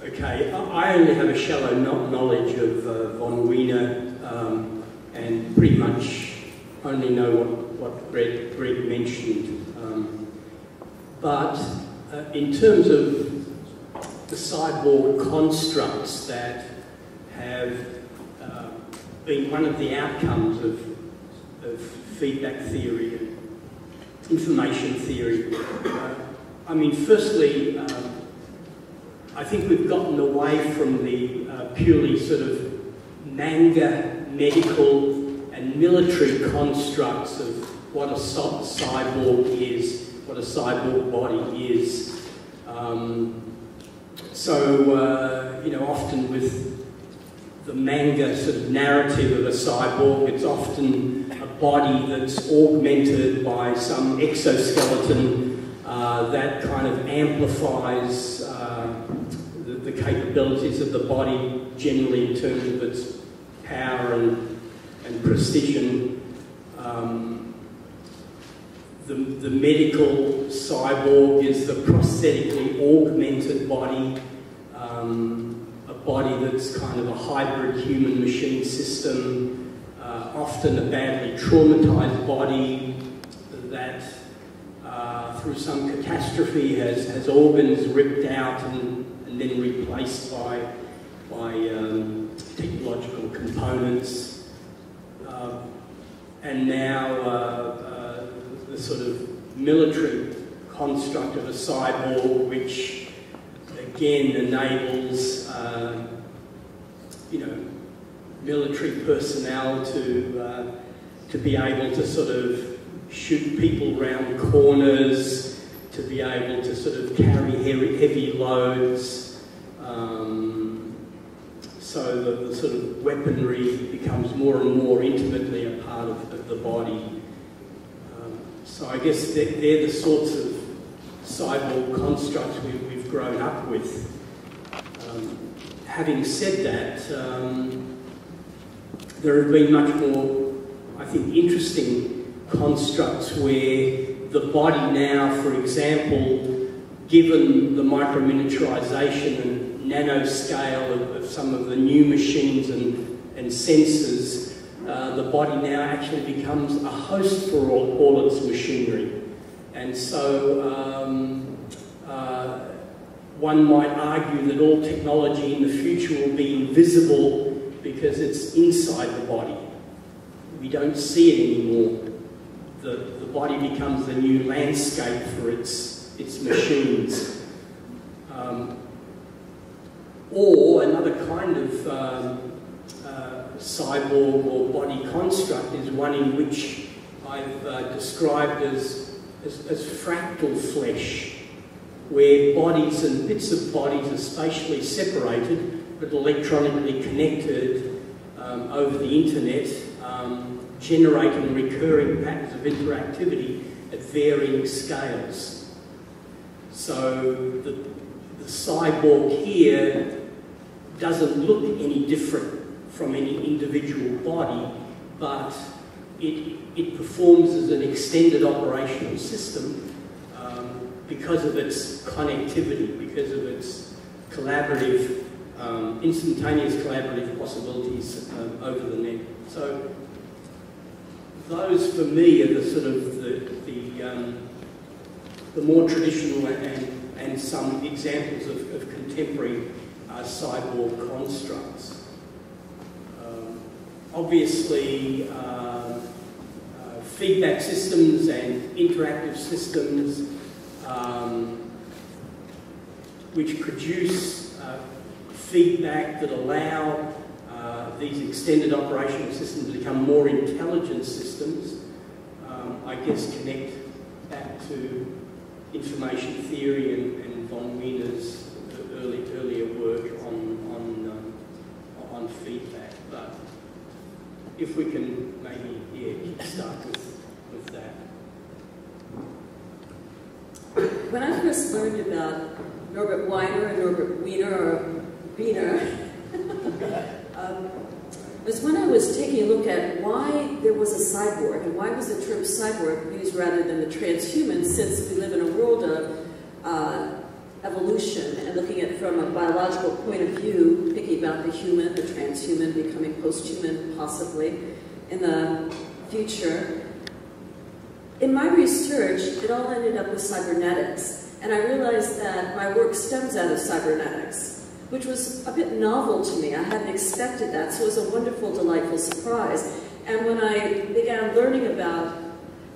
Okay, I only have a shallow knowledge of von Weiner, and pretty much only know what Greg mentioned. But in terms of the cyborg constructs that have been one of the outcomes of feedback theory and information theory, I mean, firstly, I think we've gotten away from the purely sort of manga, medical and military constructs of what a cyborg is, what a cyborg body is. You know, often with the manga sort of narrative of a cyborg, it's often a body that's augmented by some exoskeleton that kind of amplifies the capabilities of the body, generally in terms of its power and precision. The medical cyborg is the prosthetically augmented body, a body that's kind of a hybrid human-machine system, often a badly traumatized body that through some catastrophe has organs ripped out and then replaced by technological components. And now the sort of military construct of a cyborg, which again enables you know, military personnel to be able to sort of shoot people round corners, to be able to sort of carry heavy loads. So the sort of weaponry becomes more and more intimately a part of the body. So I guess they're the sorts of cyborg constructs we've grown up with. Having said that, there have been much more, I think, interesting constructs where the body now, for example, given the microminiaturization and nanoscale of some of the new machines and sensors, the body now actually becomes a host for all its machinery. And so one might argue that all technology in the future will be invisible because it's inside the body. We don't see it anymore. The body becomes the new landscape for its machines. Or another kind of cyborg or body construct is one in which I've described as fractal flesh, where bodies and bits of bodies are spatially separated but electronically connected over the internet, generating recurring patterns of interactivity at varying scales. So the cyborg here doesn't look any different from any individual body, but it performs as an extended operational system because of its connectivity, because of its collaborative, instantaneous collaborative possibilities over the net. So those, for me, are the sort of the more traditional and some examples of contemporary cyborg constructs. Obviously, feedback systems and interactive systems which produce feedback that allow these extended operational systems to become more intelligent systems, I guess connect back to information theory and von Weiner's earlier work on feedback. But if we can maybe start with that. When I first learned about Norbert Weiner and Norbert Weiner, or Weiner, was when I was taking a look at why there was a cyborg, and why was the term cyborg used rather than the transhuman, since we live in a world of evolution and looking at it from a biological point of view, thinking about the human, the transhuman, becoming post-human possibly in the future. In my research, it all ended up with cybernetics, and I realized that my work stems out of cybernetics, which was a bit novel to me. I hadn't expected that, so it was a wonderful, delightful surprise. And when I began learning about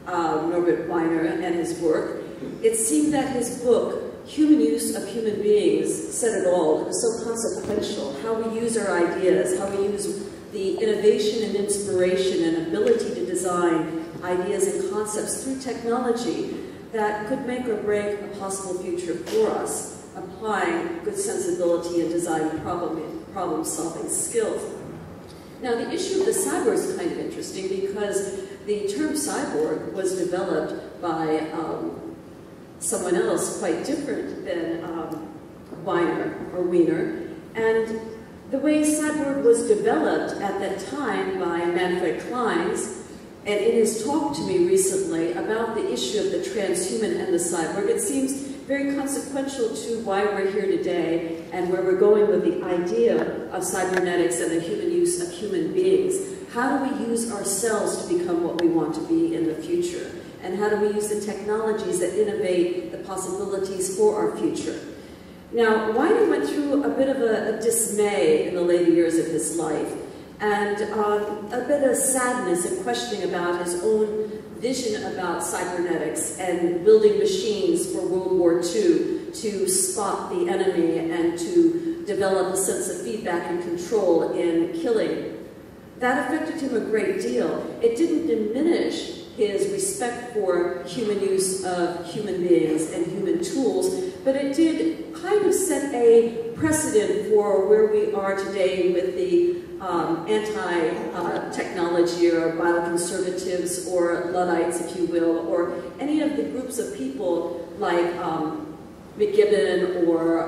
Norbert Weiner and his work, it seemed that his book, Human Use of Human Beings, said it all. It was so consequential, how we use our ideas, how we use the innovation and inspiration and ability to design ideas and concepts through technology that could make or break a possible future for us, applying good sensibility and design problem-solving skills. Now, the issue of the cyborg is kind of interesting because the term cyborg was developed by someone else quite different than Weiner, and the way cyborg was developed at that time by Manfred Kleins, and in his talk to me recently about the issue of the transhuman and the cyborg, it seems very consequential to why we're here today and where we're going with the idea of cybernetics and the human use of human beings. How do we use ourselves to become what we want to be in the future? And how do we use the technologies that innovate the possibilities for our future? Now, Weiner went through a bit of a dismay in the later years of his life, and a bit of sadness and questioning about his own vision about cybernetics and building machines for World War II to spot the enemy and to develop a sense of feedback and control in killing. That affected him a great deal. It didn't diminish his respect for human use of human beings and human tools, but it did kind of set a precedent for where we are today with the anti-technology or bioconservatives or Luddites, if you will, or any of the groups of people like McGibbon or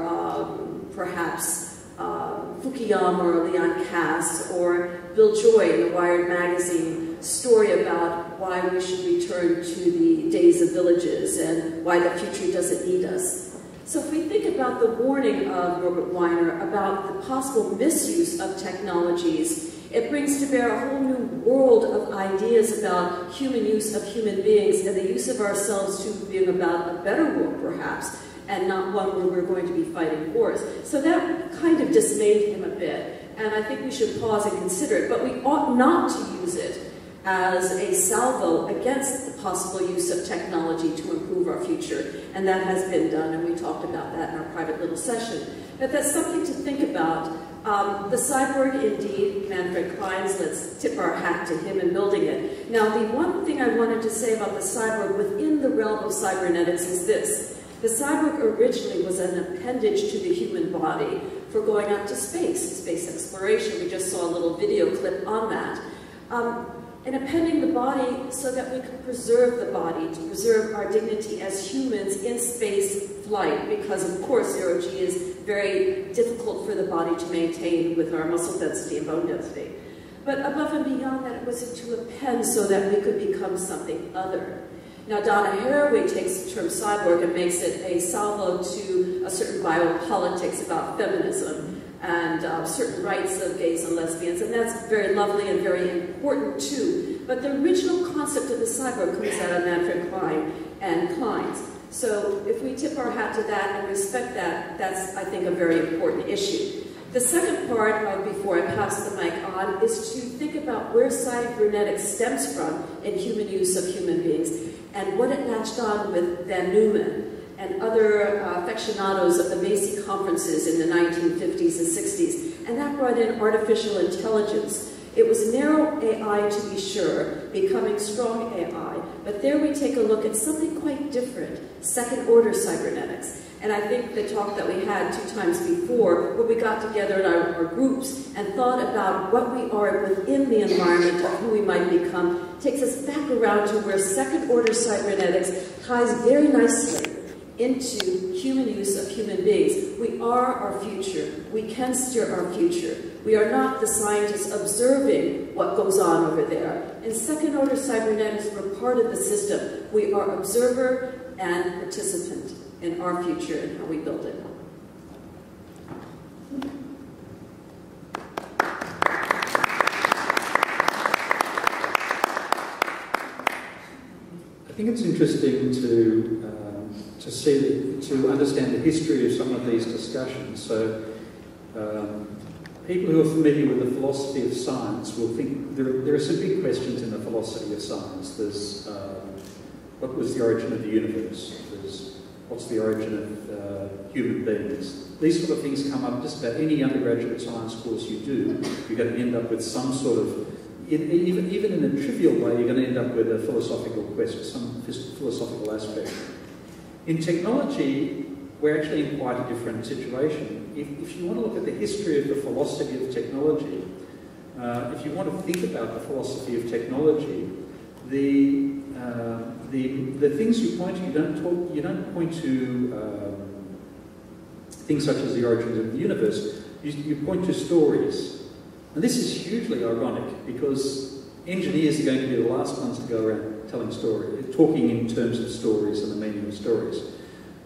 perhaps Fukuyama or Leon Kass or Bill Joy in the Wired magazine story about why we should return to the days of villages and why the future doesn't need us. So if we think about the warning of Norbert Weiner about the possible misuse of technologies, it brings to bear a whole new world of ideas about human use of human beings and the use of ourselves to being about a better world, perhaps, and not one where we're going to be fighting wars. So that kind of dismayed him a bit, and I think we should pause and consider it, but we ought not to use it as a salvo against the possible use of technology to improve our future. And that has been done, and we talked about that in our private little session. But that's something to think about. The cyborg, indeed, Manfred Kleins, let's tip our hat to him in building it. Now, the one thing I wanted to say about the cyborg within the realm of cybernetics is this. The cyborg originally was an appendage to the human body for going out to space exploration. We just saw a little video clip on that. And appending the body so that we can preserve the body, to preserve our dignity as humans in space flight, because of course zero-G is very difficult for the body to maintain with our muscle density and bone density. But above and beyond that, it was to append so that we could become something other. Now, Donna Haraway takes the term cyborg and makes it a salvo to a certain biopolitics about feminism and certain rights of gays and lesbians, and that's very lovely and very important too. But the original concept of the cyborg comes out of Manfred Klein and Kleins. So if we tip our hat to that and respect that, that's, I think, a very important issue. The second part, before I pass the mic on, is to think about where cybernetics stems from in human use of human beings and what it latched on with Van Neumann and other aficionados of the Macy conferences in the 1950s and 60s. And that brought in artificial intelligence. It was narrow AI, to be sure, becoming strong AI. But there we take a look at something quite different, second-order cybernetics. And I think the talk that we had 2 times before, where we got together in our groups and thought about what we are within the environment of who we might become, takes us back around to where second-order cybernetics ties very nicely into human use of human beings. We are our future. We can steer our future. We are not the scientists observing what goes on over there. In second-order cybernetics, we're part of the system. We are observer and participant in our future and how we build it. think it's interesting to understand the history of some of these discussions. So, people who are familiar with the philosophy of science will think there are some big questions in the philosophy of science. There's what was the origin of the universe? There's what's the origin of human beings? These sort of things come up just about any undergraduate science course you do. You're going to end up with some sort of, even in a trivial way, you're going to end up with a philosophical question, some philosophical aspect. In technology, we're actually in quite a different situation. If you want to look at the history of the philosophy of technology, if you want to think about the philosophy of technology, the things you point to, you don't point to things such as the origins of the universe. You point to stories, and this is hugely ironic because engineers are going to be the last ones to go around telling stories, talking in terms of stories and the meaning of stories.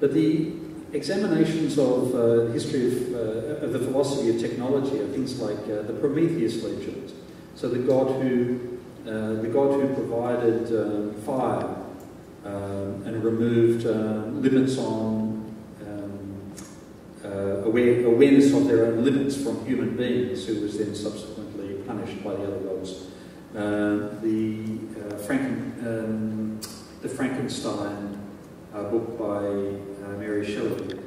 But the examinations of the history of the philosophy of technology are things like the Prometheus legend. So the god who provided fire and removed limits on awareness of their own limits from human beings, who was then subsequently punished by the other gods. The Frankenstein book by Mary Shelley.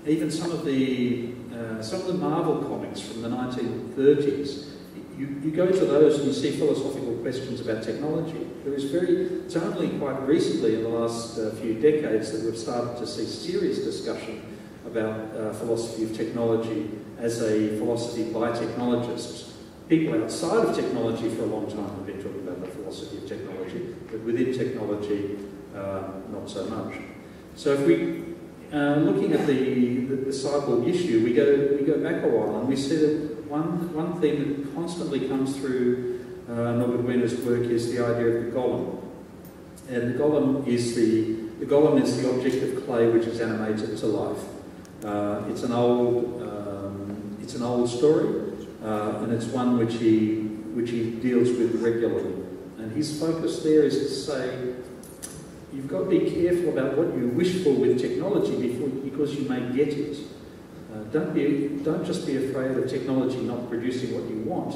Even some of the Marvel comics from the 1930s. You go to those and you see philosophical questions about technology. It's only quite recently, in the last few decades, that we've started to see serious discussion about philosophy of technology as a philosophy by technologists. People outside of technology for a long time have been talking about the philosophy of technology, but within technology, not so much. So if we looking at the cyborg issue, we go back a while and we see that one theme that constantly comes through Norbert Weiner's work is the idea of the golem. And the golem is the object of clay which is animated to life. It's an old story, and it's one which he deals with regularly. And his focus there is to say, you've got to be careful about what you wish for with technology because you may get it. Don't just be afraid of technology not producing what you want.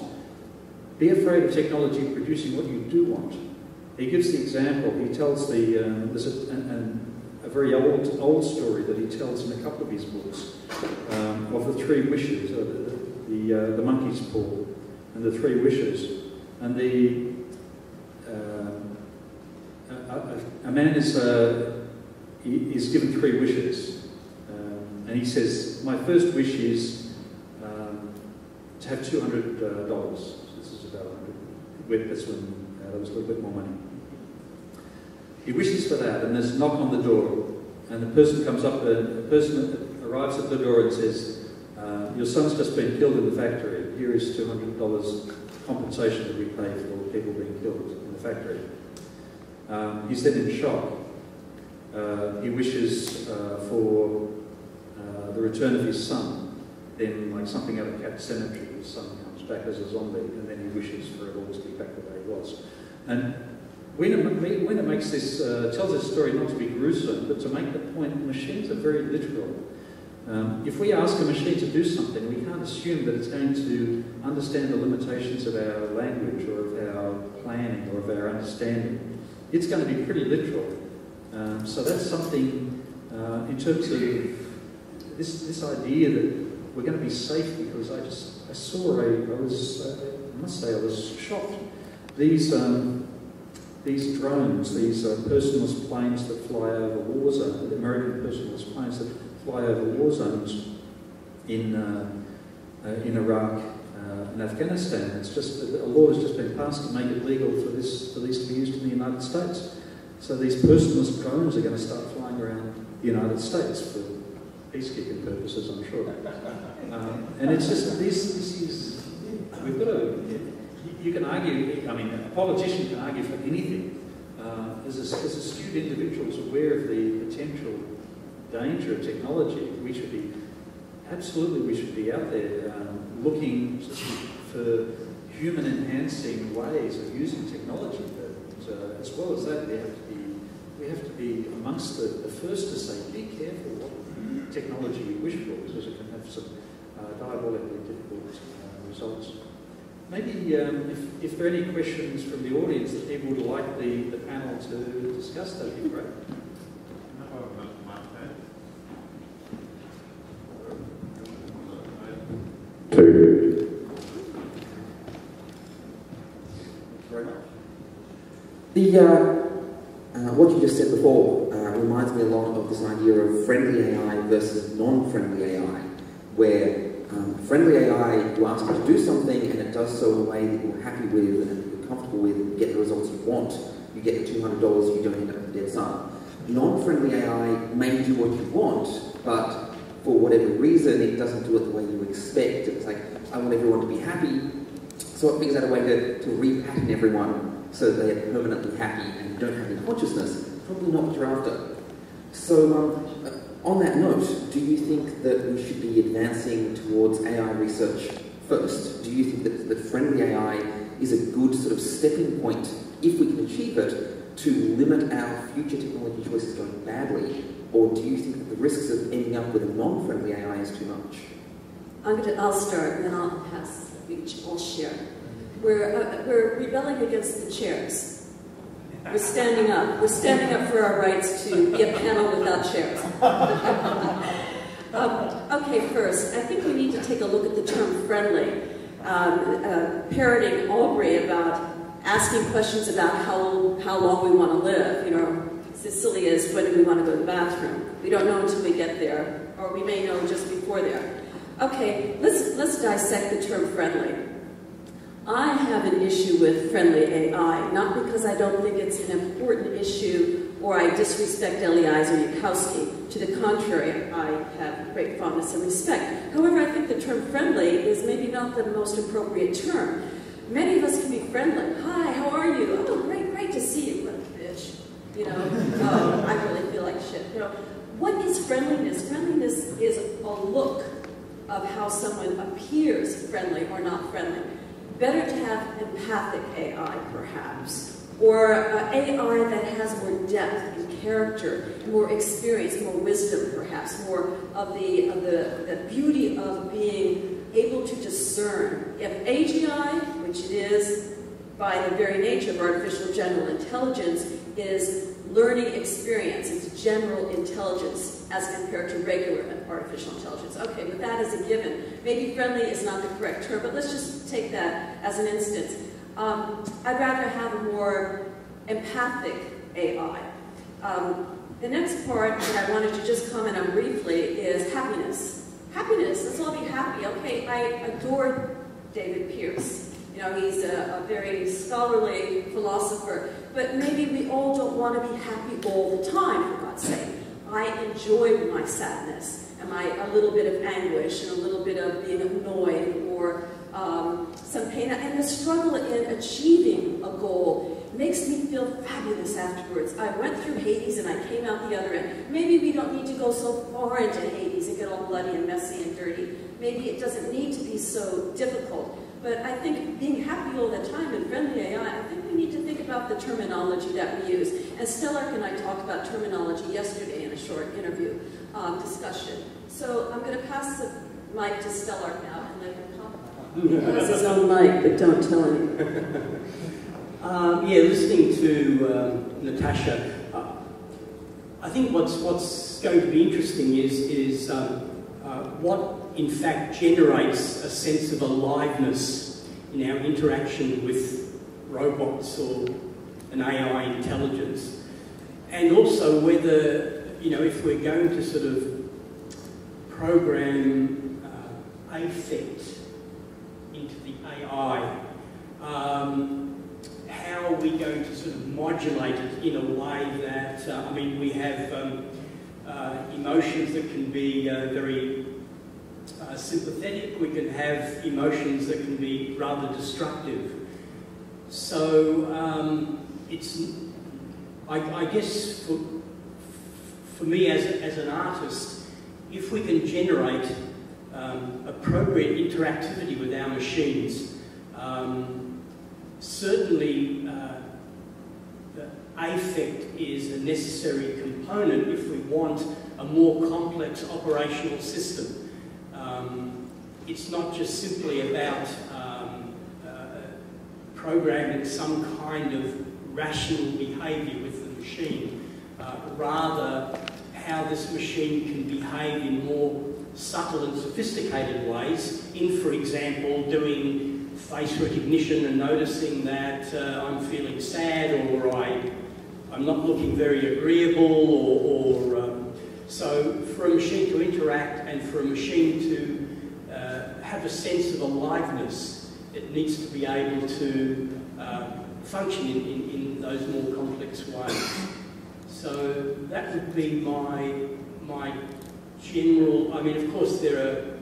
Be afraid of technology producing what you do want. He gives the example. He tells there's a very old story that he tells in a couple of his books of the three wishes, the monkey's paw, and the three wishes. And a man is given three wishes. And he says, my first wish is to have $200. This is about 100. That's when there was a little bit more money. He wishes for that, and there's a knock on the door, and the person comes up, a person arrives at the door and says, your son's just been killed in the factory. Here is $200 compensation that we pay for people being killed in the factory. He's then in shock. He wishes for the return of his son, then like something out of Cat Cemetery, his son comes back as a zombie, and then he wishes for it all to be back the way it was. And Weiner makes this, tells this story not to be gruesome, but to make the point, machines are very literal. If we ask a machine to do something, we can't assume that it's going to understand the limitations of our language or of our planning or of our understanding. It's going to be pretty literal. So that's something in terms of this idea that we're going to be safe, because I must say I was shocked. These drones, these personalist planes that fly over war zones, the American personalist planes that fly over war zones in Iraq and Afghanistan. It's just a law has just been passed to make it legal for these to be used in the United States. So these personalist drones are going to start flying around the United States for peacekeeping purposes, I'm sure. And it's just this is we've got to. You can argue. I mean, a politician can argue for anything. As astute individuals aware of the potential danger of technology, we should be out there looking for human-enhancing ways of using technology. as well as that, we have to be amongst the first to say, be careful what technology you wish for, because it can have some diabolically difficult results. Maybe if there are any questions from the audience that people would like the panel to discuss, that'd be great. Very much. What you just said before reminds me a lot of this idea of friendly AI versus non-friendly AI, where friendly AI, you ask it to do something and it does so in a way that you're happy with and you're comfortable with, and you get the results you want. You get the $200, you don't end up with a dead son. Non-friendly AI may do what you want, but for whatever reason, it doesn't do it the way you expect. It's like, I want everyone to be happy, so it figures out a way to repattern everyone so that they're permanently happy and don't have any consciousness. Probably not what you're after. So, on that note, do you think that we should be advancing towards AI research first? Do you think that friendly AI is a good sort of stepping point, if we can achieve it, to limit our future technology choices going badly? Or do you think that the risks of ending up with a non-friendly AI is too much? I'll start, and then I'll pass. I'll share. We're rebelling against the chairs. We're standing up. We're standing up for our rights to be a panel without chairs. Okay, first, I think we need to take a look at the term friendly. Parroting Aubrey about asking questions about how long we want to live. You know, it's as silly as when do we want to go to the bathroom. We don't know until we get there, or we may know just before there. Okay, let's dissect the term friendly. I have an issue with friendly AI, not because I don't think it's an important issue or I disrespect LEIs or Yukowski. To the contrary, I have great fondness and respect. However, I think the term friendly is maybe not the most appropriate term. Many of us can be friendly. Hi, how are you? Oh, great to see you, little bitch. You know, I really feel like shit. You know, what is friendliness? Friendliness is a look of how someone appears friendly or not friendly. Better to have empathic AI, perhaps, or AI that has more depth and character, more experience, more wisdom, perhaps, more of the beauty of being able to discern. If AGI, which it is by the very nature of artificial general intelligence, is learning experience, it's general intelligence as compared to regular artificial intelligence. Okay, but that is a given. Maybe friendly is not the correct term, but let's just take that as an instance. I'd rather have a more empathic AI. The next part that I wanted to just comment on briefly is happiness. Happiness, let's all be happy. Okay, I adore David Pearce. You know, he's a very scholarly philosopher, but maybe we all don't want to be happy all the time, for God's sake. I enjoy my sadness and a little bit of anguish and a little bit of being annoyed or some pain. And the struggle in achieving a goal makes me feel fabulous afterwards. I went through Hades and I came out the other end. Maybe we don't need to go so far into Hades and get all bloody and messy and dirty. Maybe it doesn't need to be so difficult. But I think being happy all the time and friendly AI, I think we need to think about the terminology that we use. And Stelarc and I talked about terminology yesterday in a short interview discussion. So I'm going to pass the mic to Stelarc now and let him talk. He has his own mic, but don't tell him. Yeah, listening to Natasha, I think what's going to be interesting is what in fact generates a sense of aliveness in our interaction with robots or an AI intelligence, and also whether, you know, if we're going to sort of program affect into the AI, how are we going to sort of modulate it in a way that, I mean, we have emotions that can be very sympathetic, we can have emotions that can be rather destructive. So I guess for me as an artist, if we can generate appropriate interactivity with our machines, certainly affect is a necessary component if we want a more complex operational system. It's not just simply about programming some kind of rational behaviour with the machine, rather how this machine can behave in more subtle and sophisticated ways, in, for example, doing face recognition and noticing that I'm feeling sad, or I'm not looking very agreeable, so for a machine to interact and for a machine to have a sense of aliveness, it needs to be able to function in those more complex ways. So that would be my general. I mean, of course, there are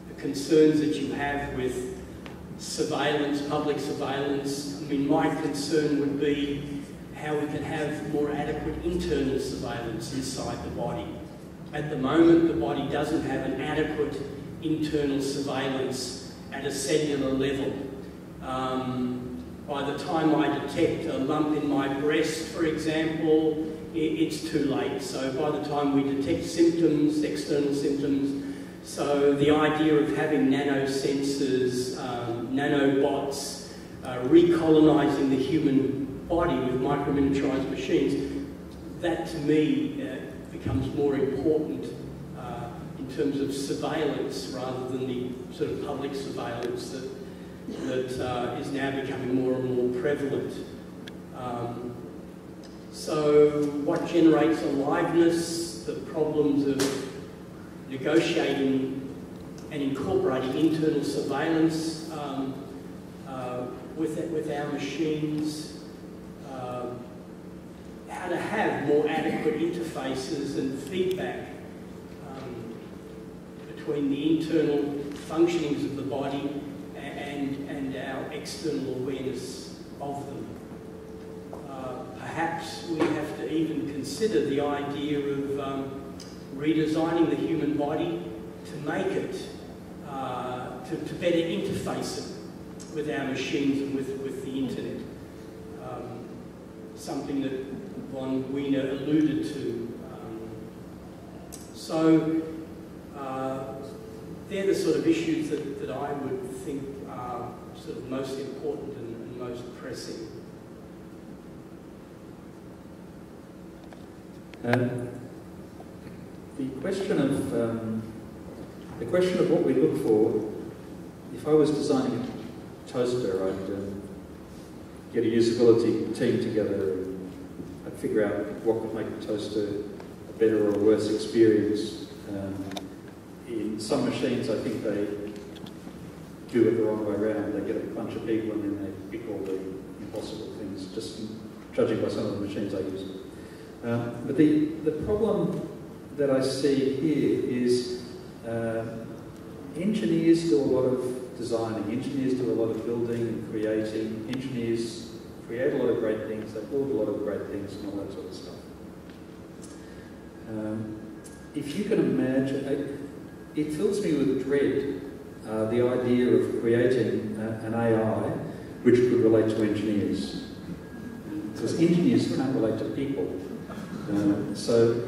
the concerns that you have with surveillance, public surveillance. I mean, my concern would be how we can have more adequate internal surveillance inside the body. At the moment, the body doesn't have an adequate internal surveillance at a cellular level. By the time I detect a lump in my breast, for example, it's too late. So by the time we detect symptoms, external symptoms, so the idea of having nanosensors, nanobots, recolonising the human body with micro-miniaturised machines, that to me becomes more important in terms of surveillance rather than the sort of public surveillance that is now becoming more and more prevalent. So what generates aliveness, the problems of negotiating and incorporating internal surveillance with our machines, how to have more adequate interfaces and feedback between the internal functionings of the body and our external awareness of them. Perhaps we have to even consider the idea of redesigning the human body to make it, to better interface it with our machines and with the internet. Something that von Weiner alluded to. So they're the sort of issues that I would think are sort of most important and most pressing. The question of what we look for. If I was designing a toaster, I'd get a usability team together and I'd figure out what would make the toaster a better or a worse experience. In some machines, I think they do it the wrong way around. They get a bunch of people and then they pick all the impossible things, just judging by some of the machines I use. But the problem that I see here is engineers do a lot of designing, engineers do a lot of building and creating, engineers create a lot of great things, they build a lot of great things and all that sort of stuff. If you can imagine, it fills me with dread, the idea of creating an AI which could relate to engineers. Because engineers can't relate to people. So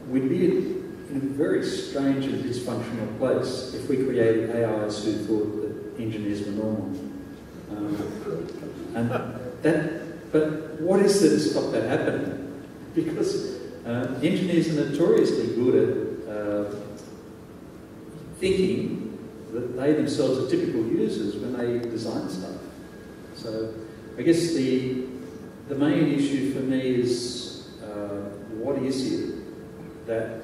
we'd be in a very strange and dysfunctional place if we created AIs who thought that engineers were normal. But what is there to stop that happening? Because engineers are notoriously good at thinking that they themselves are typical users when they design stuff. So I guess the main issue for me is what is it that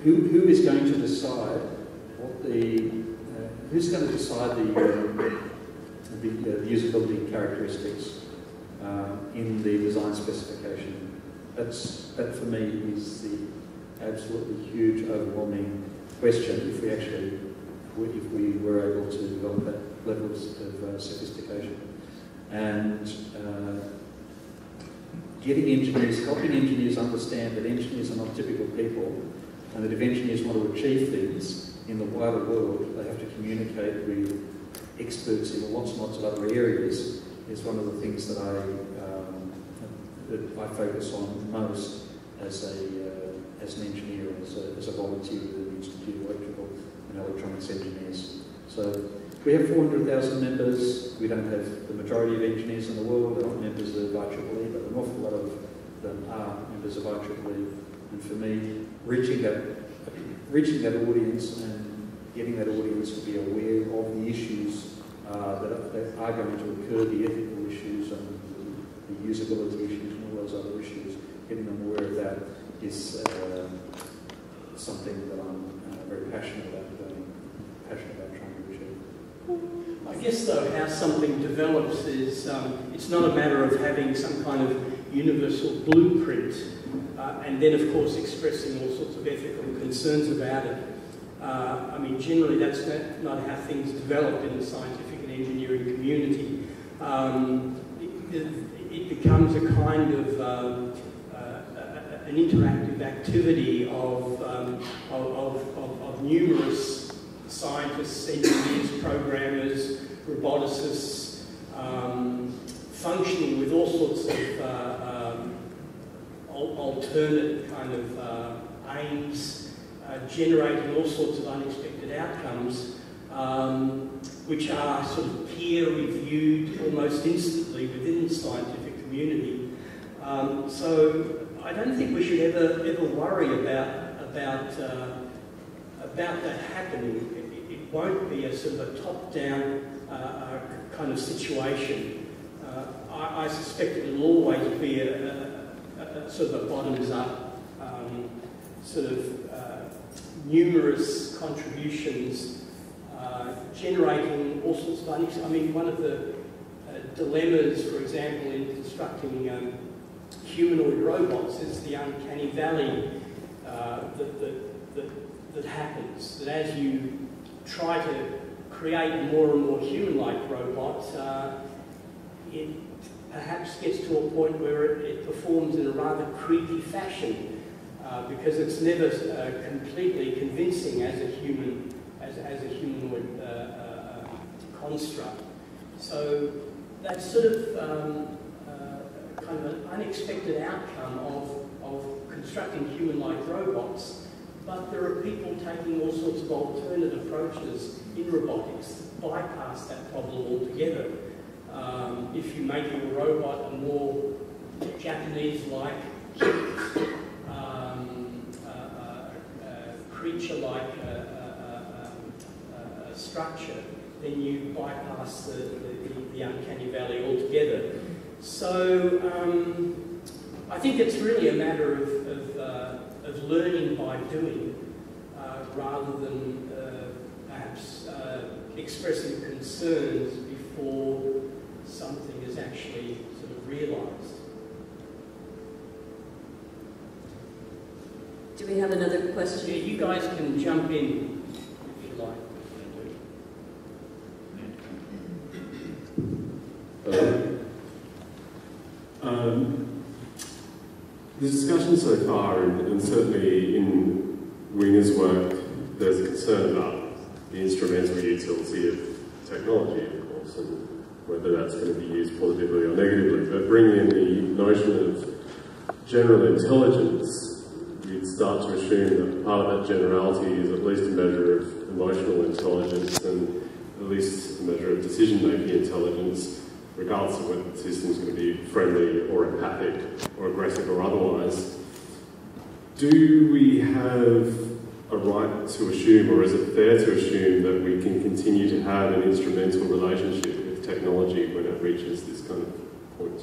who is going to decide what who's going to decide the usability characteristics in the design specification? That for me is the absolutely huge, overwhelming question. If we were able to develop that levels of sophistication, and helping engineers understand that engineers are not typical people, and that if engineers want to achieve things in the wider world, they have to communicate with experts in lots and lots of other areas, is one of the things that that I focus on most as an engineer, as a volunteer with the Institute of Electrical and Electronics Engineers. So we have 400,000 members. We don't have the majority of engineers in the world are members of IEEE, but an awful lot of them are members of IEEE. And for me, reaching that audience and getting that audience to be aware of the issues that are going to occur, the ethical issues and the usability issues and all those other issues, getting them aware of that is something that I'm very passionate about doing, passionate about trying to achieve. I guess though how something develops is, it's not a matter of having some kind of universal blueprint and then of course expressing all sorts of ethical concerns about it. I mean, generally that's not how things develop in the scientific and engineering community. It becomes a kind of an interactive activity of numerous scientists, engineers, programmers, roboticists, functioning with all sorts of alternate kind of aims, generating all sorts of unexpected outcomes, which are sort of peer-reviewed almost instantly within the scientific community. So I don't think we should ever worry about that happening. It won't be a sort of a top-down kind of situation. I suspect it will always be a sort of a bottoms-up, sort of numerous contributions, generating all sorts of unexpected. I mean, one of the dilemmas, for example, in constructing humanoid robots is the uncanny valley that happens. That as you try to create more and more human-like robots, it perhaps gets to a point where it performs in a rather creepy fashion because it's never completely convincing as a human, as a humanoid construct. So that's sort of kind of an unexpected outcome of constructing human-like robots, but there are people taking all sorts of alternate approaches in robotics that bypass that problem altogether. If you make a robot a more Japanese-like, creature-like structure, then you bypass the uncanny valley altogether. So I think it's really a matter of learning by doing rather than perhaps expressing concerns before something is actually sort of realised. Do we have another question? Yeah, you guys can jump in if you like. The discussion so far, and certainly in Weiner's work, there's a concern about the instrumental utility of technology, of course, and whether that's going to be used positively or negatively. But bringing in the notion of general intelligence, you'd start to assume that part of that generality is at least a measure of emotional intelligence and at least a measure of decision-making intelligence, regardless of whether the system is going to be friendly or empathic or aggressive or otherwise. Do we have a right to assume, or is it fair to assume, that we can continue to have an instrumental relationship with technology when it reaches this kind of point?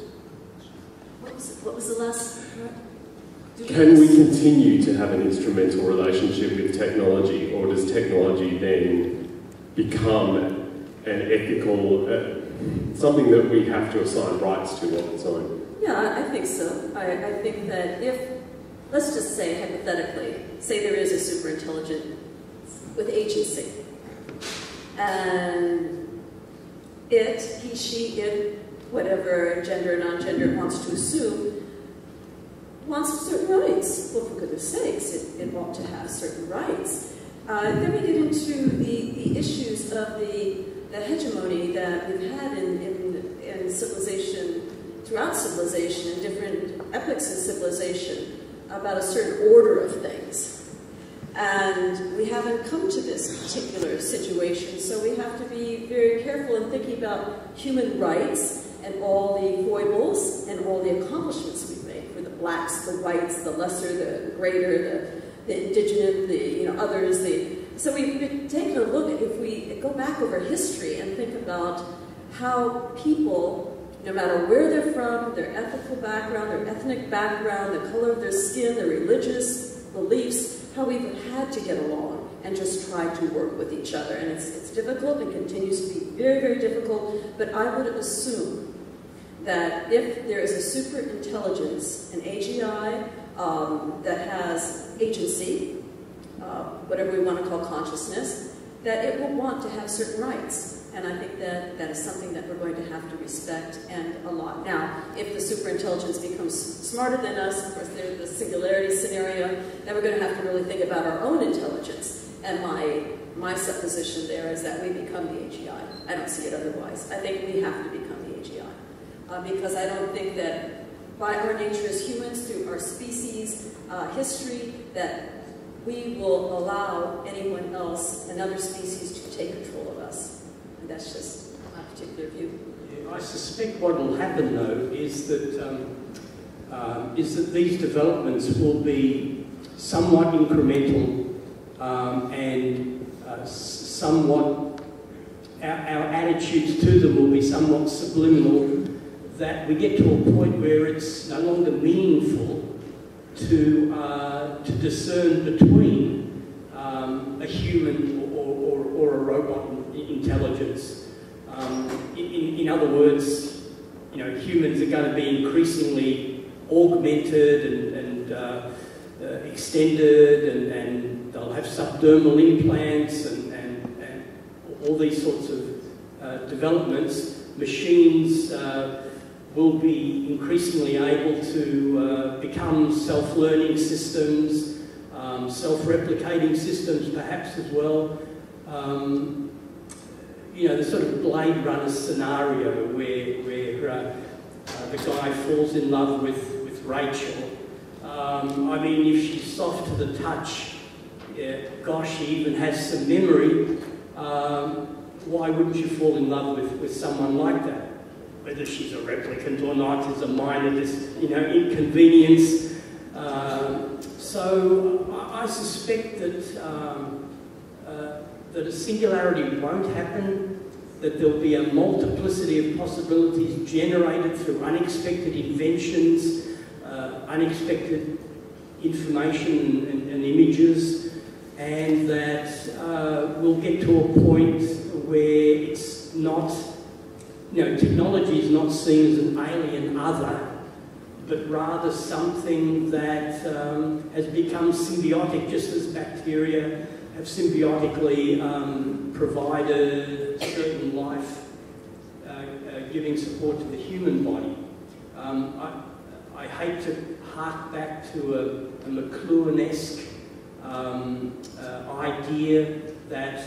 What was the last part? Can we continue to have an instrumental relationship with technology, or does technology then become an ethical, something that we have to assign rights to on its own? Yeah, I think so. I think that if, let's just say hypothetically, say there is a super intelligent with agency, and it, he, she, it, whatever gender, non-gender wants to assume, wants certain rights. Well, for goodness sakes, it ought to have certain rights. Then we get into the issues of the hegemony that we've had in civilization, throughout civilization, in different epochs in civilization about a certain order of things. And we haven't come to this particular situation, so we have to be very careful in thinking about human rights and all the foibles and all the accomplishments we've made for the blacks, the whites, the lesser, the greater, the indigenous, the others. So we've taken a look at, if we go back over history and think about how people, no matter where they're from, their ethical background, their ethnic background, the color of their skin, their religious beliefs, how we've had to get along and just try to work with each other. And it's difficult and continues to be very, very difficult, but I would assume that if there is a super intelligence, an AGI that has agency, whatever we want to call consciousness, that it will want to have certain rights. And I think that that is something that we're going to have to respect and a lot. Now, if the superintelligence becomes smarter than us, of course there's the singularity scenario, then we're going to have to really think about our own intelligence. And my supposition there is that we become the AGI. I don't see it otherwise. I think we have to become the AGI. Because I don't think that by our nature as humans, through our species history, that we will allow anyone else, another species, to take control of us. And that's just my particular view. Yeah, I suspect what will happen, though, is that these developments will be somewhat incremental and somewhat, our attitudes to them will be somewhat subliminal, that we get to a point where it's no longer meaningful to discern between a human or a robot intelligence. In other words, humans are going to be increasingly augmented and extended, and they'll have subdermal implants and all these sorts of developments. Machines will be increasingly able to become self-learning systems, self-replicating systems perhaps as well. The sort of Blade Runner scenario where the guy falls in love with Rachel. I mean, if she's soft to the touch, gosh, she even has some memory, why wouldn't you fall in love with someone like that? Whether she's a replicant or not is a minor inconvenience. So I suspect that a singularity won't happen, that there'll be a multiplicity of possibilities generated through unexpected inventions, unexpected information and images, and that we'll get to a point where it's not, technology is not seen as an alien other, but rather something that has become symbiotic, just as bacteria have symbiotically provided certain life, giving support to the human body. I hate to hark back to a McLuhan-esque idea that,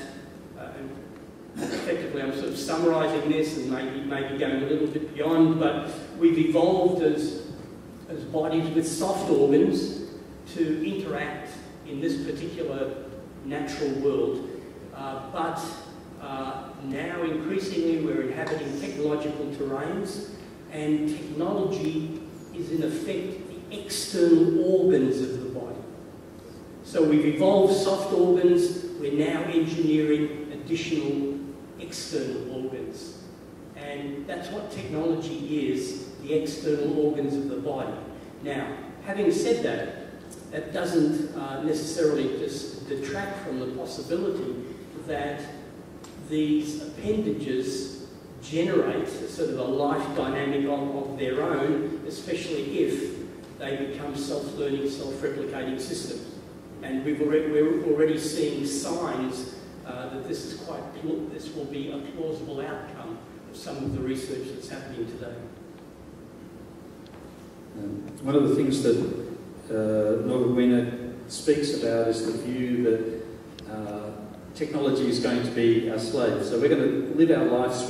effectively I'm sort of summarising this and maybe going a little bit beyond, but we've evolved as bodies with soft organs to interact in this particular natural world, but now increasingly we're inhabiting technological terrains, and technology is in effect the external organs of the body. So we've evolved soft organs, we're now engineering additional external organs. And that's what technology is, the external organs of the body. Now, having said that, that doesn't necessarily just detract from the possibility that these appendages generate a sort of a life dynamic of their own, especially if they become self-learning, self-replicating systems. And we're already seeing signs that this will be a plausible outcome of some of the research that's happening today. One of the things that Norbert Weiner speaks about is the view that technology is going to be our slave. So we're going to live our life,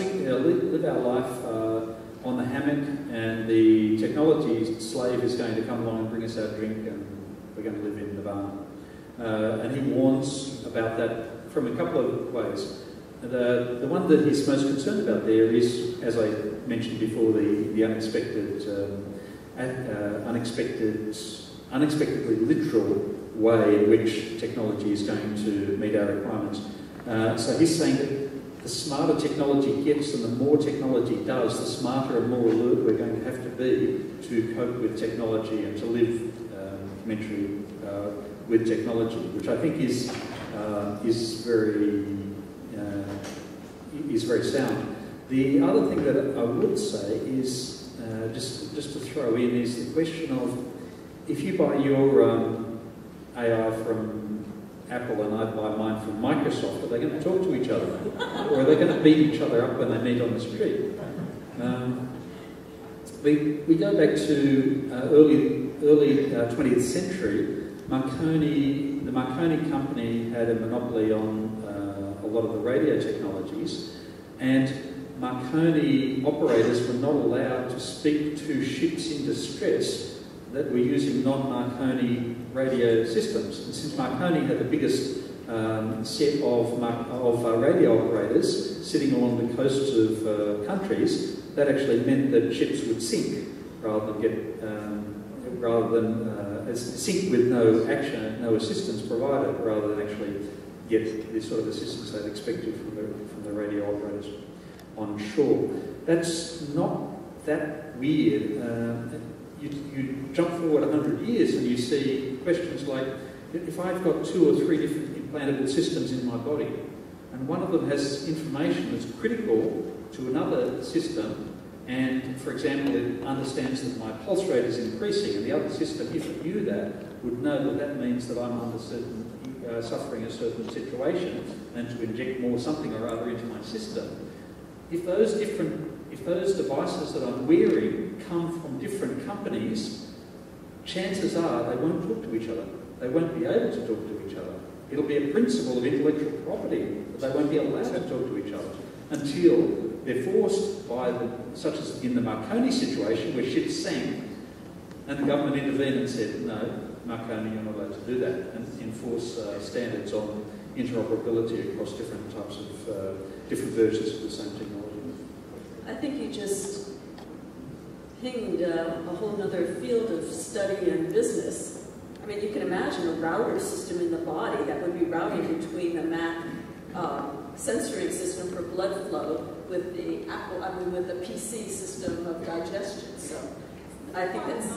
on the hammock, and the technology slave is going to come along and bring us our drink, and we're going to live in Nirvana. And he warns about that from a couple of ways. The one that he's most concerned about there is, as I mentioned before, the unexpectedly literal way in which technology is going to meet our requirements. So he's saying that the smarter technology gets and the more technology does, the smarter and more alert we're going to have to be to cope with technology and to live commensurately with technology, which I think is very sound. The other thing that I would say is, just to throw in, is the question of, if you buy your AI from Apple and I buy mine from Microsoft, are they going to talk to each other? Or are they going to beat each other up when they meet on the street? We go back to early 20th century. The Marconi company had a monopoly on a lot of the radio technologies, and Marconi operators were not allowed to speak to ships in distress that were using non-Marconi radio systems. And since Marconi had the biggest set of radio operators sitting along the coasts of countries, that actually meant that ships would sink rather than sink with no action, no assistance provided, rather than actually get the sort of assistance they'd expected from the radio operators on shore. That's not that weird. You jump forward 100 years and you see questions like, if I've got 2 or 3 different implantable systems in my body, and one of them has information that's critical to another system, and, for example, it understands that my pulse rate is increasing, and the other system, if it knew that, would know that that means that I'm suffering a certain situation, and to inject more something or other into my system. If those devices that I'm wearing come from different companies, chances are they won't talk to each other. They won't be able to talk to each other. It'll be a principle of intellectual property that they won't be allowed to talk to each other until they're forced by, such as in the Marconi situation, where ships sank, and the government intervened and said, no, Marconi, you're not allowed to do that, and enforce standards on interoperability across different types of, different versions of the same technology. I think you just pinged a whole other field of study and business. I mean, you can imagine a router system in the body that would be routing between the Mac sensoring system for blood flow with the with the PC system of digestion. So I think that's.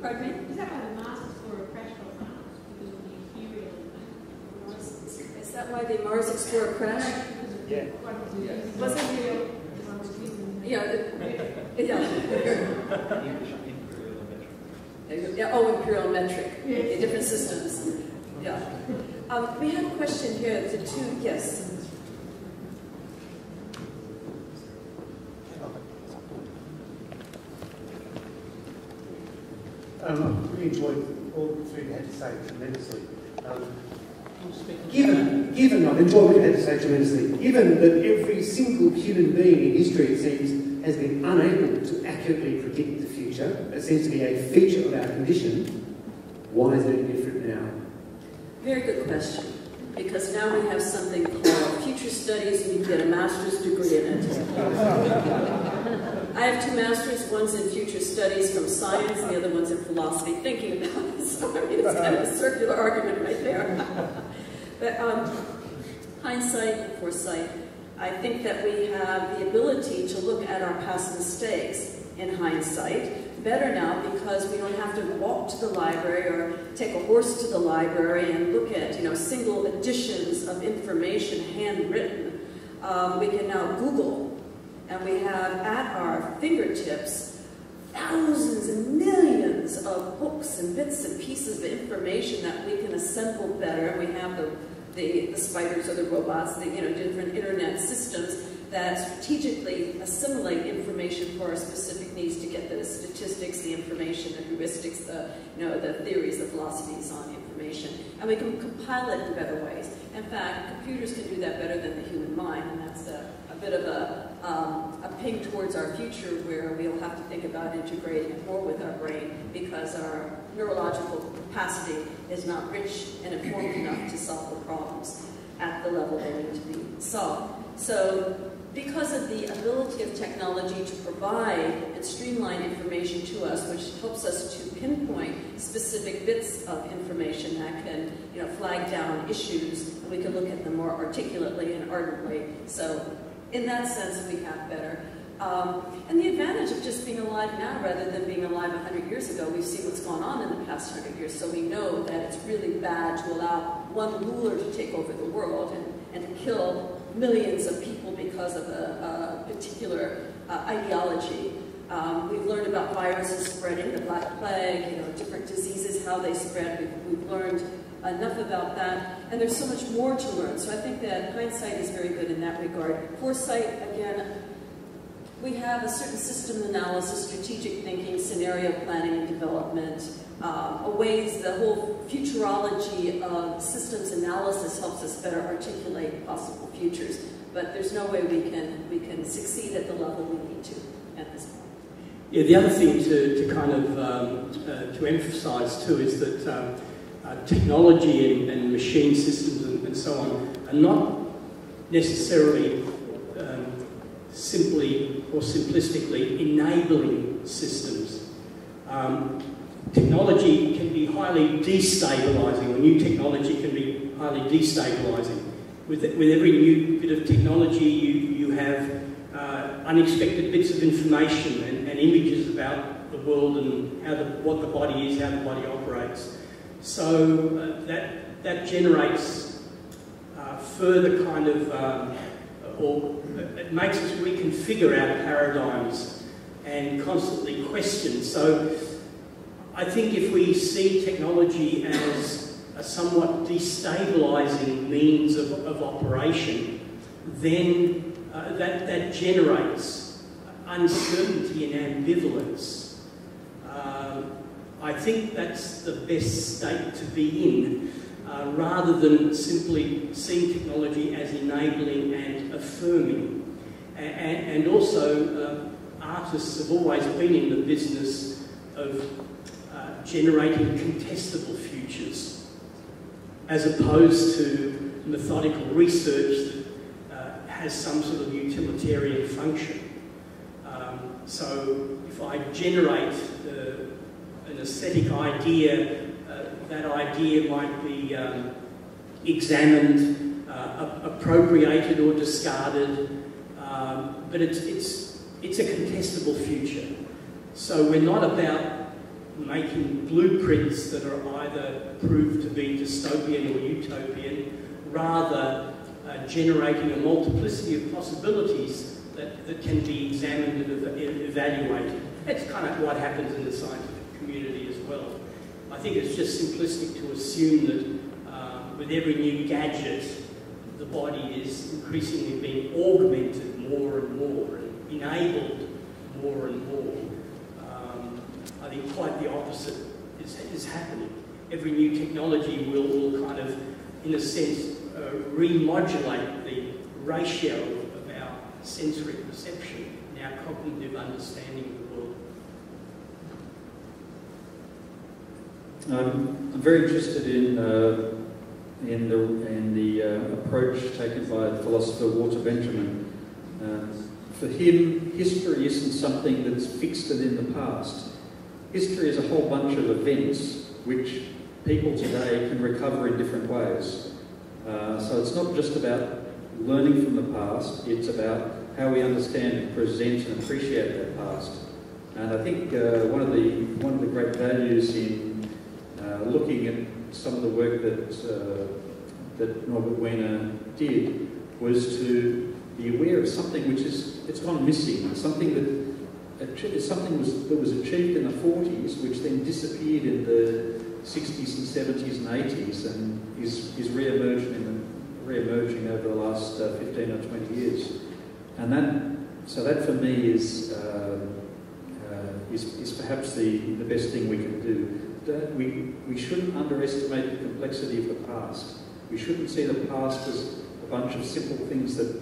Pardon me? Is that why the Mars Explorer crashed on Mars? Because of the Imperial? Is that why the Mars Explorer crashed? Yeah. Was it? Imperial metric. Yeah, different systems. Yeah. We have a question here. The two, yes. I really enjoyed all the three had to say tremendously. Given I enjoyed what you had to say tremendously. Given that every single human being in history, it seems, has been unable to accurately predict the future, that seems to be a feature of our condition. Why is it any different now? Very good question. Because now we have something called future studies, and you can get a master's degree in it. I have 2 masters, one's in future studies from science, and the other one's in philosophy, thinking about this. So I mean, it's kind of a circular argument right there. But hindsight and foresight, I think that we have the ability to look at our past mistakes in hindsight better now, because we don't have to walk to the library or take a horse to the library and look at, single editions of information handwritten. We can now Google, and we have at our fingertips thousands and millions of books and bits and pieces of information that we can assemble better. And we have the spiders or the robots, different internet systems that strategically assimilate information for our specific needs to get the statistics, the information, the heuristics, the theories, the philosophies on information. And we can compile it in better ways. In fact, computers can do that better than the human mind, and that's a bit of a a ping towards our future where we'll have to think about integrating it more with our brain because our neurological capacity is not rich and informed enough to solve the problems at the level they need to be solved. So because of the ability of technology to provide and streamline information to us, which helps us to pinpoint specific bits of information that can, flag down issues, and we can look at them more articulately and ardently. So in that sense, we have better. And the advantage of just being alive now rather than being alive 100 years ago, we've seen what's gone on in the past 100 years, so we know that it's really bad to allow one ruler to take over the world and to kill millions of people because of a particular ideology. We've learned about viruses spreading, the Black Plague, different diseases, how they spread. We've learned enough about that, and there's so much more to learn. So I think that hindsight is very good in that regard. Foresight, again, we have a certain system analysis, strategic thinking, scenario planning and development, ways the whole futurology of systems analysis helps us better articulate possible futures. But there's no way we can succeed at the level we need to at this point. Yeah, the other thing to kind of to emphasise too is that technology and machine systems and so on are not necessarily simply or simplistically enabling systems. Technology can be highly destabilising, or new technology can be highly destabilising. With every new bit of technology, you have unexpected bits of information and images about the world and what the body is, how the body operates. So that generates further kind of, or it makes us reconfigure our paradigms and constantly question. So I think if we see technology as a somewhat destabilising means of operation, then that generates uncertainty and ambivalence. I think that's the best state to be in, rather than simply seeing technology as enabling and affirming. And also, artists have always been in the business of generating contestable futures, as opposed to methodical research that has some sort of utilitarian function. So if I generate an aesthetic idea, that idea might be examined, appropriated or discarded, but it's a contestable future. So we're not about making blueprints that are either proved to be dystopian or utopian, rather generating a multiplicity of possibilities that can be examined and evaluated. That's kind of what happens in the scientific community as well. I think it's just simplistic to assume that with every new gadget, the body is increasingly being augmented more and more and enabled more and more. I think quite the opposite is happening. Every new technology will kind of, in a sense, remodulate the ratio of our sensory perception and our cognitive understanding of the world. I'm very interested in the approach taken by the philosopher Walter Benjamin. For him, history isn't something that's fixed in the past. History is a whole bunch of events which people today can recover in different ways. So it's not just about learning from the past, it's about how we understand and present and appreciate that past. And I think one of the great values in looking at some of the work that Norbert Weiner did was to be aware of something which it's gone missing, something that was achieved in the 40s, which then disappeared in the 60s and 70s and 80s, and is re-emerging over the last 15 or 20 years. And that for me is perhaps the best thing we can do. We shouldn't underestimate the complexity of the past. We shouldn't see the past as a bunch of simple things that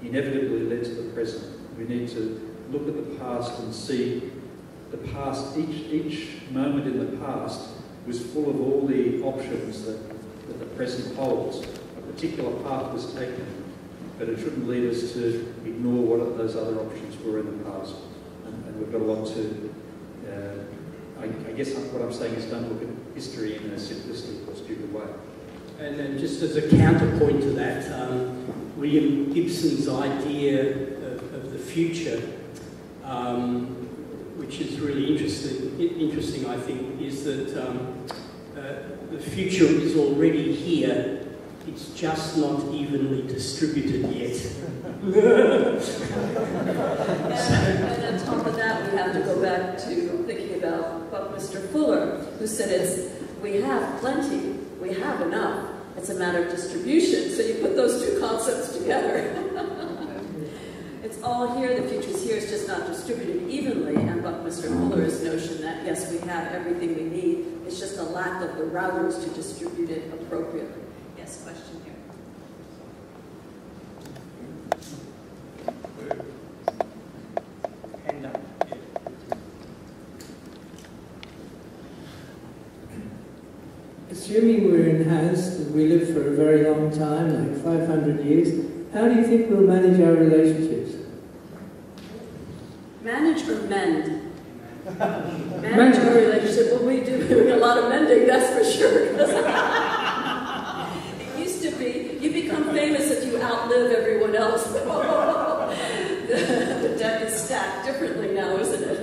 inevitably led to the present. We need to look at the past and see the past. Each moment in the past was full of all the options that the present holds. A particular path was taken, but it shouldn't lead us to ignore what those other options were in the past. And we've got a lot to, I guess what I'm saying is don't look at history in a simplistic or stupid way. And then just as a counterpoint to that, William Gibson's idea of the future, which is really interesting, I think, is that the future is already here. It's just not evenly distributed yet. And on top of that, we have to go back to thinking about Buckminster Fuller, who said we have plenty, we have enough. It's a matter of distribution. So you put those two concepts together. It's all here, the future's here, it's just not distributed evenly. And Buckminster Fuller's notion that, yes, we have everything we need, it's just a lack of the routers to distribute it appropriately. Yes, question here. Hand up. Assuming we're in house and we live for a very long time, like 500 years, how do you think we'll manage our relationships? Manage or mend? Manage our relationship. Well, we do doing a lot of mending, that's for sure. It used to be, you become famous if you outlive everyone else. The deck is stacked differently now, isn't it?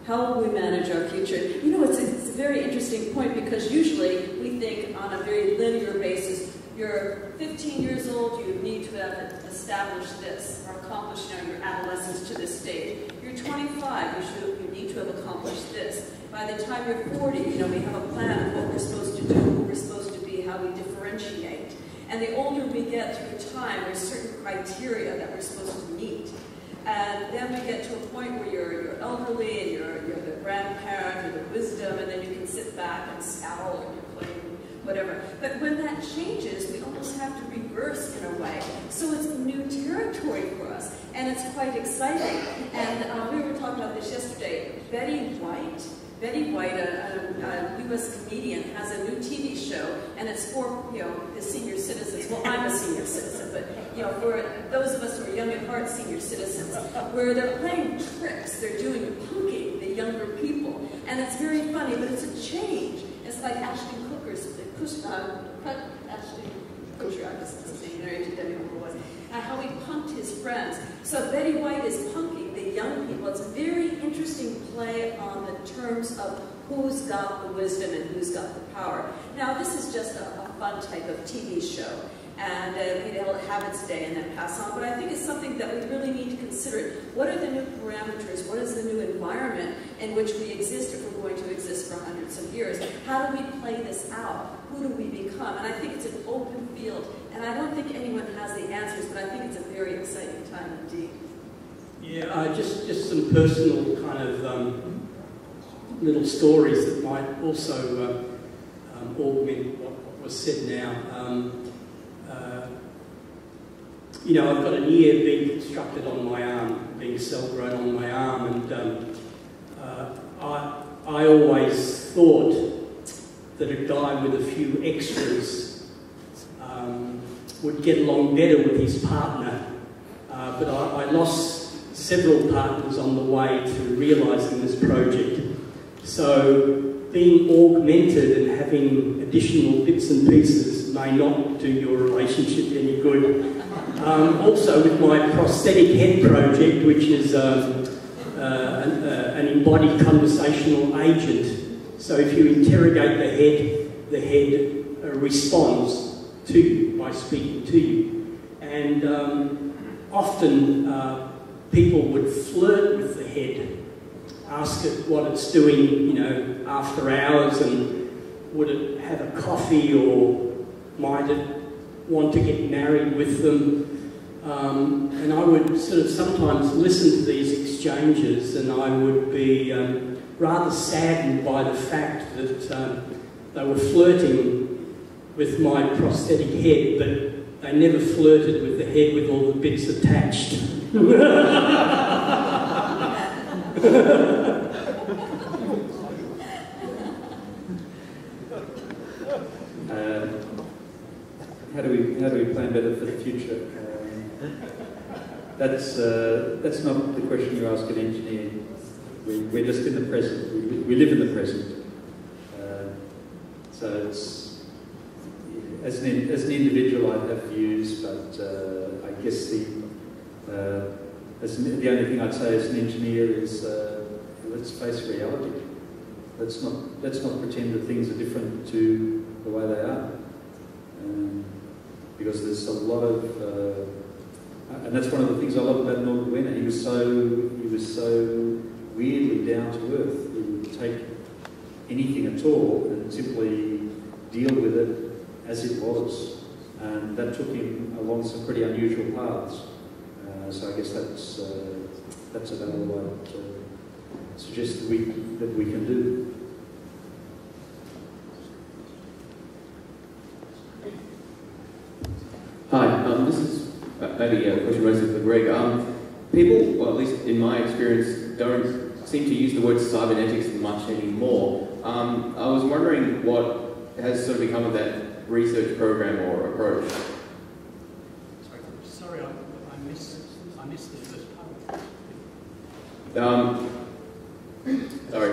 How will we manage our future? You know, it's a very interesting point because usually we think on a very linear basis. You're 15 years old, you need to have established this or accomplished your adolescence to this stage. You're 25, you need to have accomplished this. By the time you're 40, we have a plan of what we're supposed to do, who we're supposed to be, how we differentiate. And the older we get through time, there's certain criteria that we're supposed to meet. And then we get to a point where you're elderly and you're the grandparent or the wisdom, and then you can sit back and scowl and you're playing whatever. But when that changes, we almost have to reverse in a way. So it's new territory for us, and it's quite exciting. And we were talking about this yesterday. Betty White, a U.S. comedian, has a new TV show, and it's for the senior citizens. Well, I'm a senior citizen, but for those of us who are young at heart, senior citizens, where they're playing tricks, they're doing punking the younger people, and it's very funny, but it's a change. It's like Ashton Kutcher's Ashton Kutcher, I was saying there, didn't know who it was, how he punked his friends. So Betty White is punking the young people. It's a very interesting play on the terms of who's got the wisdom and who's got the power. Now, this is just a fun type of TV show, and it'll have its day and then pass on, but I think it's something that we really need to consider. What are the new parameters? What is the new environment in which we exist if we're going to exist for hundreds of years? How do we play this out? Who do we become? And I think it's an open field, and I don't think anyone has the answers, but I think it's a very exciting time indeed. Yeah, just some personal kind of little stories that might also augment what was said now. I've got an ear being constructed on my arm, being cell-grown on my arm, and I always thought that a guy with a few extras would get along better with his partner, but I lost several partners on the way to realising this project. So being augmented and having additional bits and pieces may not do your relationship any good. Also with my prosthetic head project, which is an embodied conversational agent. So if you interrogate the head responds to you by speaking to you. And often people would flirt with the head, ask it what it's doing, after hours, and would it have a coffee, or might it want to get married with them? And I would sort of sometimes listen to these exchanges, and I would be rather saddened by the fact that they were flirting with my prosthetic head, but they never flirted with the head with all the bits attached. How do we plan better for the future? That's not the question you ask an engineer. We're just in the present. We live in the present. So it's, as an individual, I have views, but I guess the only thing I'd say as an engineer is let's face reality. Let's not pretend that things are different to the way they are. Because there's a lot of, and that's one of the things I love about Norbert Weiner. He was so weirdly down to earth. He would take anything at all and simply deal with it as it was, and that took him along some pretty unusual paths. So I guess that's about all I'd suggest that we can do. Hi, this is maybe a question mostly for Greg. People, well, at least in my experience, don't seem to use the word cybernetics much anymore. I was wondering what has sort of become of that research program or approach. Sorry, I missed the first part. Sorry.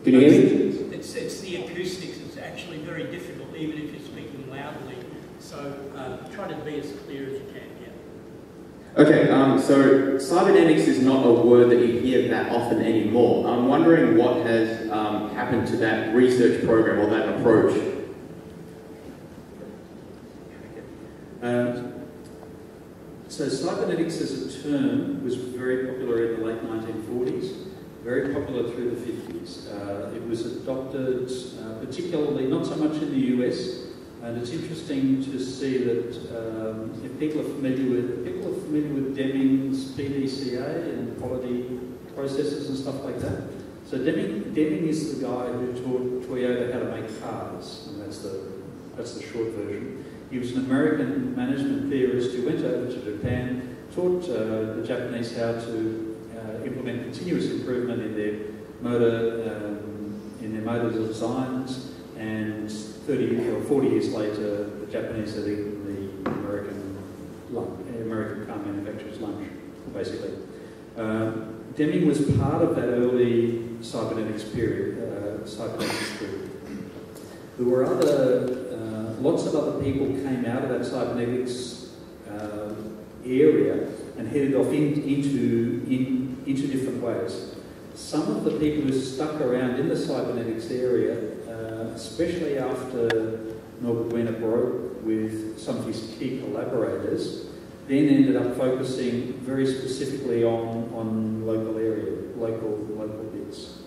Can you hear me? It's the acoustics. It's actually very difficult, even if you're speaking loudly. So try to be as clear as you can. Yeah. Okay. So cybernetics is not a word that you hear that often anymore. I'm wondering what has happened to that research program or that approach. So cybernetics as a term was very popular in the late 1940s, very popular through the 50s. It was adopted particularly, not so much in the US, and it's interesting to see that if people are familiar with Deming's PDCA and quality processes and stuff like that. So Deming is the guy who taught Toyota how to make cars, and that's the short version. He was an American management theorist who went over to Japan, taught the Japanese how to implement continuous improvement in their motor designs, and 30 or 40 years later, the Japanese are the American car manufacturer's lunch, basically. Deming was part of that early cybernetics period, There were lots of other people came out of that cybernetics area and headed off into different ways. Some of the people who stuck around in the cybernetics area, especially after Norbert Weiner broke with some of his key collaborators, then ended up focusing very specifically on local bits.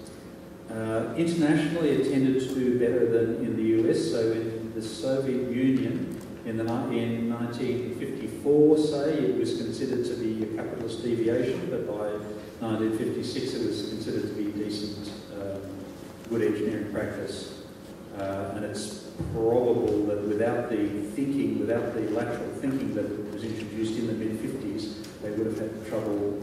Internationally, it tended to do better than in the US. So in the Soviet Union, in 1954, say, it was considered to be a capitalist deviation, but by 1956 it was considered to be decent, good engineering practice. And it's probable that without the lateral thinking that was introduced in the mid-50s, they would have had trouble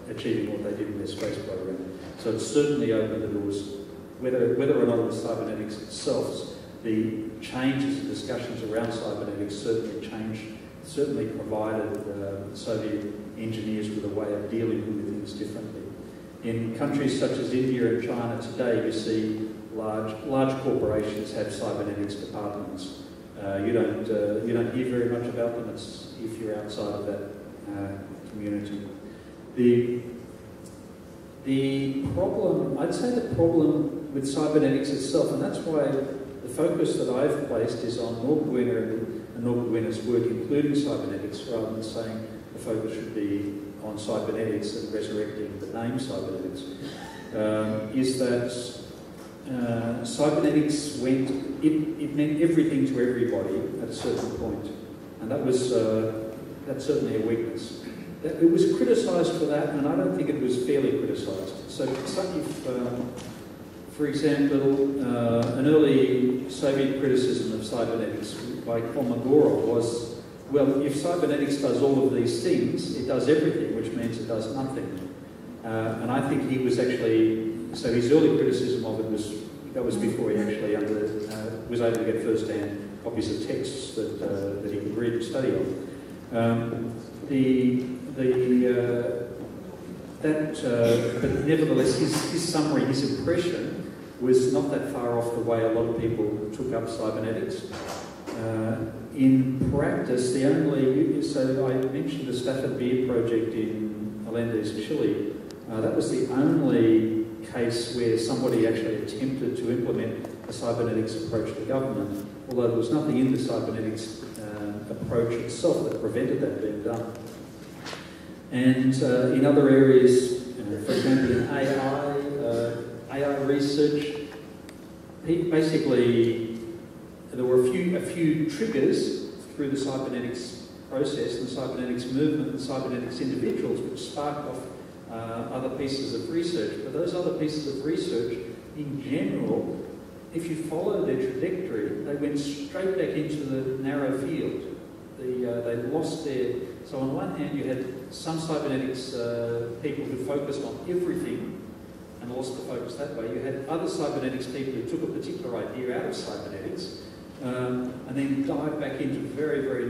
achieving what they did in their space program. So it's certainly opened the doors. Whether or not it was cybernetics itself, the changes and discussions around cybernetics certainly provided Soviet engineers with a way of dealing with things differently. In countries such as India and China today, you see large corporations have cybernetics departments. You don't hear very much about them if you're outside of that community. The problem, I'd say the problem with cybernetics itself, and that's why the focus that I've placed is on Norbert Weiner and Norbert Weiner's work, including cybernetics, rather than saying the focus should be on cybernetics and resurrecting the name cybernetics, is that cybernetics it meant everything to everybody at a certain point, and that's certainly a weakness. It was criticised for that, and I don't think it was fairly criticised. So if, for For example, an early Soviet criticism of cybernetics by Kolmogorov was, well, if cybernetics does all of these things, it does everything, which means it does nothing. And I think he was actually, so his early criticism of it was, that was before he actually was able to get first-hand copies of texts that he could read and study on. But nevertheless, his summary, his impression, was not that far off the way a lot of people took up cybernetics. In practice, so I mentioned the Stafford Beer project in Melendez, Chile. That was the only case where somebody actually attempted to implement a cybernetics approach to government, although there was nothing in the cybernetics approach itself that prevented that being done. And in other areas, for example, in AI research, basically there were a few triggers through the cybernetics process, and the cybernetics movement, and cybernetics individuals, which sparked off other pieces of research. But those other pieces of research, in general, if you follow their trajectory, they went straight back into the narrow field. They lost their... So on one hand, you had some cybernetics people who focused on everything and lost the focus that way. You had other cybernetics people who took a particular idea out of cybernetics and then dived back into very, very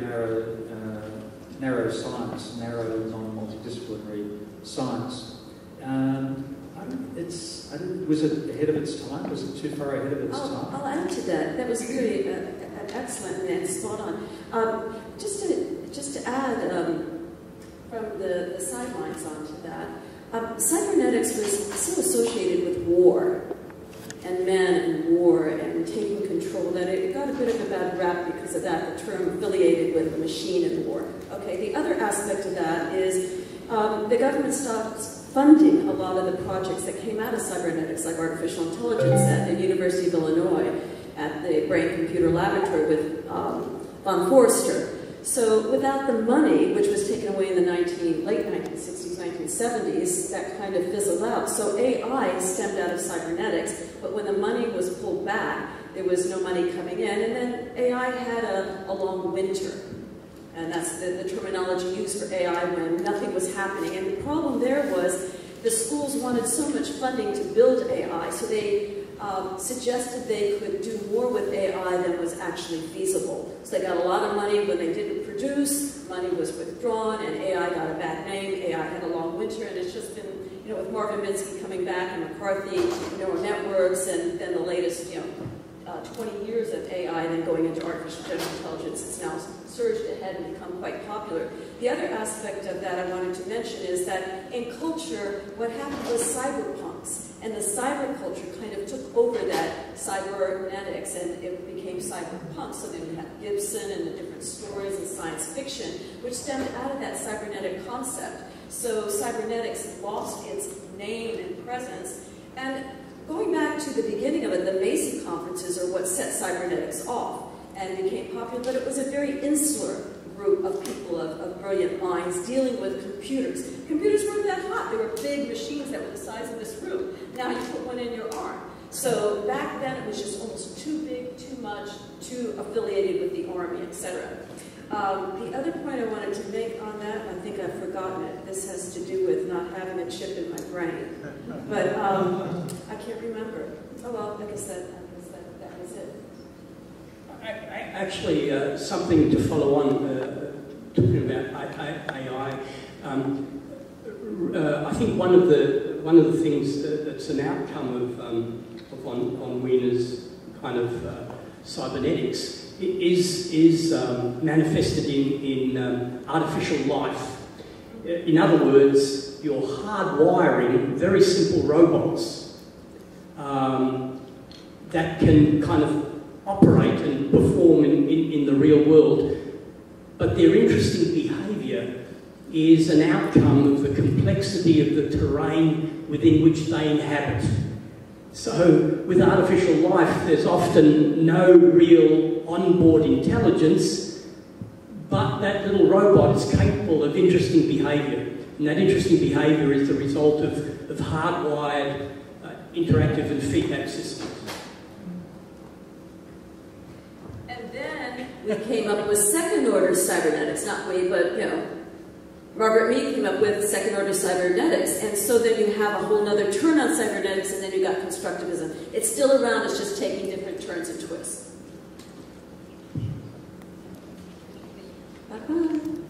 narrow science, narrow non-multidisciplinary science. Was it ahead of its time? Was it too far ahead of its time? I'll add to that. That was really excellent and spot on. Just to add from the sidelines onto that, cybernetics was so associated with war and men and war and taking control that it got a bit of a bad rap because of that, the term affiliated with the machine and war. Okay, the other aspect of that is the government stopped funding a lot of the projects that came out of cybernetics, like artificial intelligence at the University of Illinois, at the Brain Computer Laboratory with von Forster. So without the money, which was taken away in the late 1960s, 1970s, that kind of fizzled out. So AI stemmed out of cybernetics, but when the money was pulled back, there was no money coming in, and then AI had a long winter. And that's the terminology used for AI when nothing was happening. And the problem there was the schools wanted so much funding to build AI, so they suggested they could do more with AI than was actually feasible. So they got a lot of money when they didn't produce, money was withdrawn, and AI got a bad name. AI had a long winter, and it's just been, with Marvin Minsky coming back and McCarthy, neural networks, and then the latest, 20 years of AI, and then going into artificial general intelligence, it's now surged ahead and become quite popular. The other aspect of that I wanted to mention is that in culture, what happened was cyberpunks, and the cyber culture kind of took over that cybernetics, and it became cyberpunk. So then we have Gibson and the different stories and science fiction, which stemmed out of that cybernetic concept. So cybernetics lost its name and presence, and going back to the beginning of it, the Macy conferences are what set cybernetics off and became popular, but it was a very insular group of people, of brilliant minds dealing with computers. Computers weren't that hot. They were big machines that were the size of this room. Now you put one in your arm. So back then it was just almost too big, too much, too affiliated with the army, etc. The other point I wanted to make on that, I think I've forgotten it. This has to do with not having a chip in my brain. But I can't remember. Oh well, I guess that was it. Actually, something to follow on, talking about AI. I think one of the things that's an outcome of von Weiner's kind of cybernetics is manifested in artificial life. In other words, you're hardwiring very simple robots that can kind of operate and perform in the real world, but their interesting behaviour is an outcome of the complexity of the terrain within which they inhabit. So with artificial life, there's often no real onboard intelligence, but that little robot is capable of interesting behaviour. And that interesting behaviour is the result of hardwired interactive and feedback systems. And then we came up with second-order cybernetics, not we, but, you know, Margaret Mead came up with second-order cybernetics, and so then you have a whole other turn on cybernetics, and then you got constructivism. It's still around, it's just taking different turns and twists. Bye-bye.